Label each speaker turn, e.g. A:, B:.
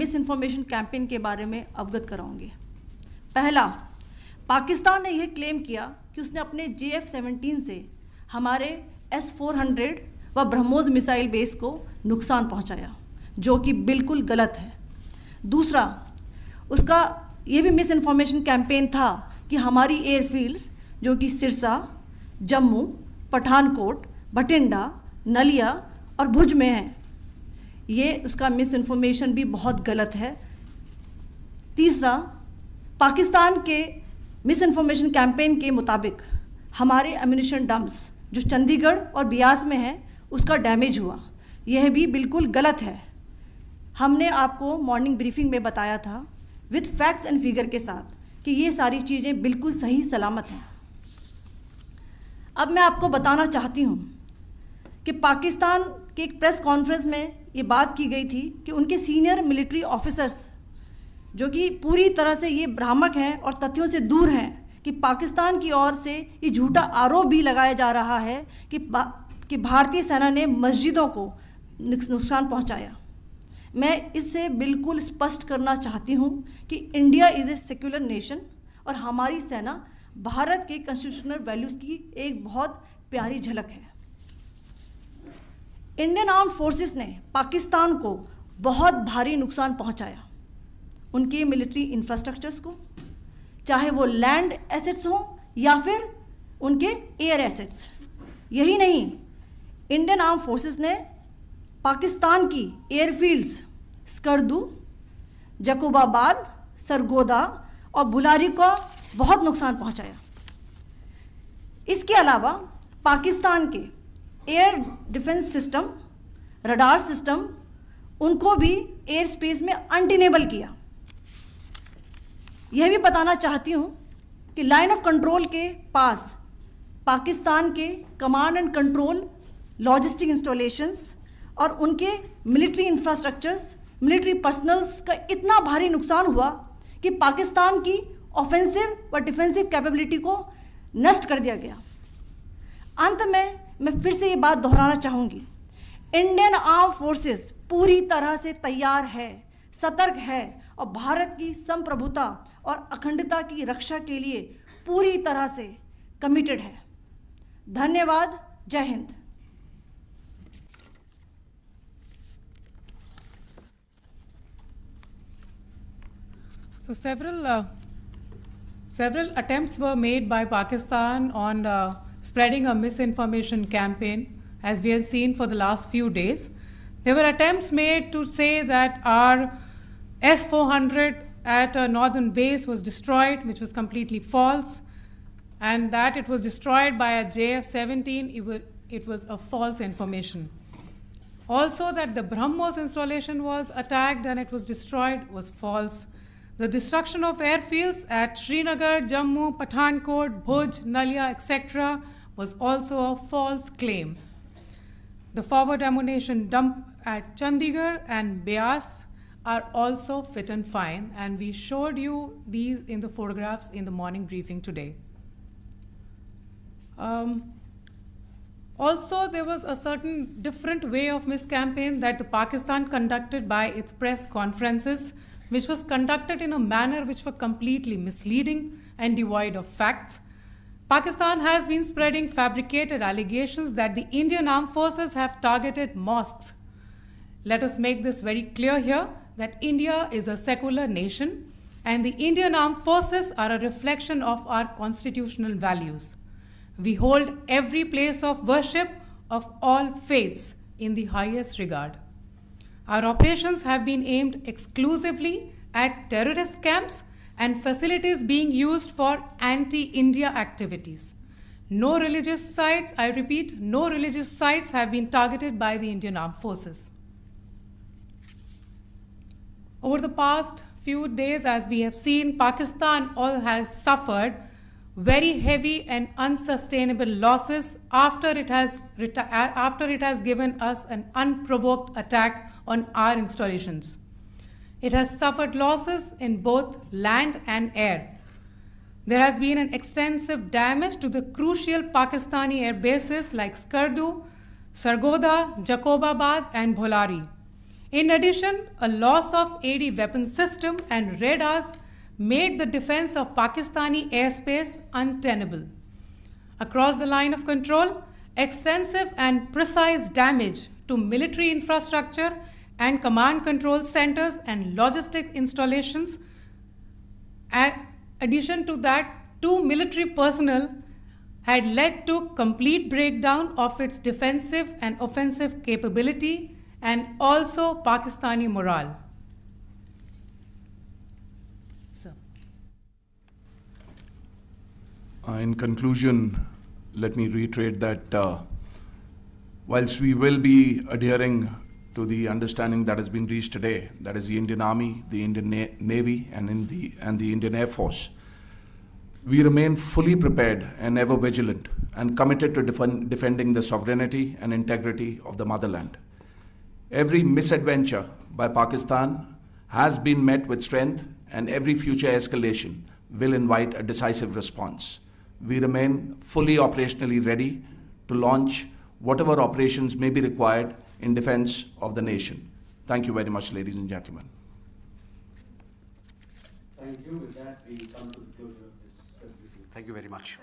A: Miss information campaign के बारे में अवगत कराऊंगी। पहला, पाकिस्तान ने यह क्लेम किया कि उसने अपने JF-17 से हमारे S-400 व ब्रह्मोस मिसाइल बेस को नुकसान पहुंचाया, जो कि बिल्कुल गलत है। दूसरा, उसका ये भी मिस इन्फॉर्मेशन कैंपेन था कि हमारी एयरफील्ड्स जो कि सिरसा, जम्मू, पठानकोट, भटिंडा, नलिया और भुज में हैं, ये उसका मिस इन्फॉर्मेशन भी बहुत गलत है। तीसरा, पाकिस्तान के मिस इन्फॉर्मेशन कैंपेन के मुताबिक हमारे एम्यूनिशन डम्प्स जो चंडीगढ़ और बियास में हैं उसका डैमेज हुआ, यह भी बिल्कुल गलत है। हमने आपको मॉर्निंग ब्रीफिंग में बताया था विथ फैक्ट्स एंड फिगर के साथ कि ये सारी चीज़ें बिल्कुल सही सलामत हैं। अब मैं आपको बताना चाहती हूँ कि पाकिस्तान के एक प्रेस कॉन्फ्रेंस में ये बात की गई थी कि उनके सीनियर मिलिट्री ऑफिसर्स जो कि पूरी तरह से ये भ्रामक हैं और तथ्यों से दूर हैं कि पाकिस्तान की ओर से ये झूठा आरोप भी लगाया जा रहा है कि भारतीय सेना ने मस्जिदों को नुकसान पहुंचाया। मैं इससे बिल्कुल स्पष्ट करना चाहती हूं कि India is a secular nation और हमारी सेना भारत के कॉन्स्टिट्यूशनल वैल्यूज़ की एक बहुत प्यारी झलक है। इंडियन आर्म्ड फोर्सेस ने पाकिस्तान को बहुत भारी नुकसान पहुंचाया, उनके मिलिट्री इंफ्रास्ट्रक्चर्स को, चाहे वो लैंड एसेट्स हों या फिर उनके एयर एसेट्स। यही नहीं, इंडियन आर्म्ड फोर्सेस ने पाकिस्तान की एयरफील्ड्स स्कर्दू, जकोबाबाद, सरगोदा और बुलारी को बहुत नुकसान पहुंचाया। इसके अलावा पाकिस्तान के air defence system, radar system, उनको भी एयर स्पेस में अनटेनेबल किया। यह भी बताना चाहती हूँ कि लाइन ऑफ कंट्रोल के पास पाकिस्तान के command and control logistic installations और उनके मिलिट्री इंफ्रास्ट्रक्चर्स, मिलिट्री पर्सनल्स का इतना भारी नुकसान हुआ कि पाकिस्तान की ऑफेंसिव व डिफेंसिव कैपेबिलिटी को नष्ट कर दिया गया। अंत में मैं फिर से ये बात दोहराना चाहूँगी, इंडियन आर्म फोर्सेस पूरी तरह से तैयार है, सतर्क है और भारत की संप्रभुता और अखंडता की रक्षा के लिए पूरी तरह से कमिटेड है। धन्यवाद। जय Hind.
B: So several attempts were made by Pakistan on spreading a misinformation campaign, as we have seen for the last few days. There were attempts made to say that our S-400 at a northern base was destroyed, which was completely false, and that it was destroyed by a JF-17, it was a false information. Also that the BrahMos installation was attacked and it was destroyed was false. The destruction of airfields at Srinagar, Jammu, Pathankot, Bhuj, Nalia, etc. was also a false claim. The forward ammunition dump at Chandigarh and Beas are also fit and fine, and we showed you these in the photographs in the morning briefing today. Also, there was a certain different way of miscampaign that the Pakistan conducted by its press conferences, which was conducted in a manner which were completely misleading and devoid of facts. Pakistan has been spreading fabricated allegations that the Indian armed forces have targeted mosques. Let us make this very clear here that India is a secular nation and the Indian armed forces are a reflection of our constitutional values. We hold every place of worship of all faiths in the highest regard. Our operations have been aimed exclusively at terrorist camps and facilities being used for anti-India activities. No religious sites, I repeat, no religious sites have been targeted by the Indian Armed Forces. Over the past few days, as we have seen, Pakistan has suffered very heavy and unsustainable losses after it has given us an unprovoked attack on our installations. It has suffered losses in both land and air. There has been an extensive damage to the crucial Pakistani air bases like Skardu, Sargodha, Jacobabad and Bholari. In addition, a loss of AD weapon system and radars made the defense of Pakistani airspace untenable. Across the line of control, extensive and precise damage to military infrastructure and command control centers and logistic installations. In addition to that, 2 military personnel had led to complete breakdown of its defensive and offensive capability and also Pakistani morale. So.
C: In conclusion, let me reiterate that whilst we will be adhering to the understanding that has been reached today, that is the Indian Army, the Indian Navy, and the Indian Air Force, we remain fully prepared and ever vigilant and committed to defending the sovereignty and integrity of the motherland. Every misadventure by Pakistan has been met with strength, and every future escalation will invite a decisive response. We remain fully operationally ready to launch whatever operations may be required in defense of the nation. Thank you very much, ladies and gentlemen.
D: Thank you. With that, we come to the closure of this briefing. Thank you very much.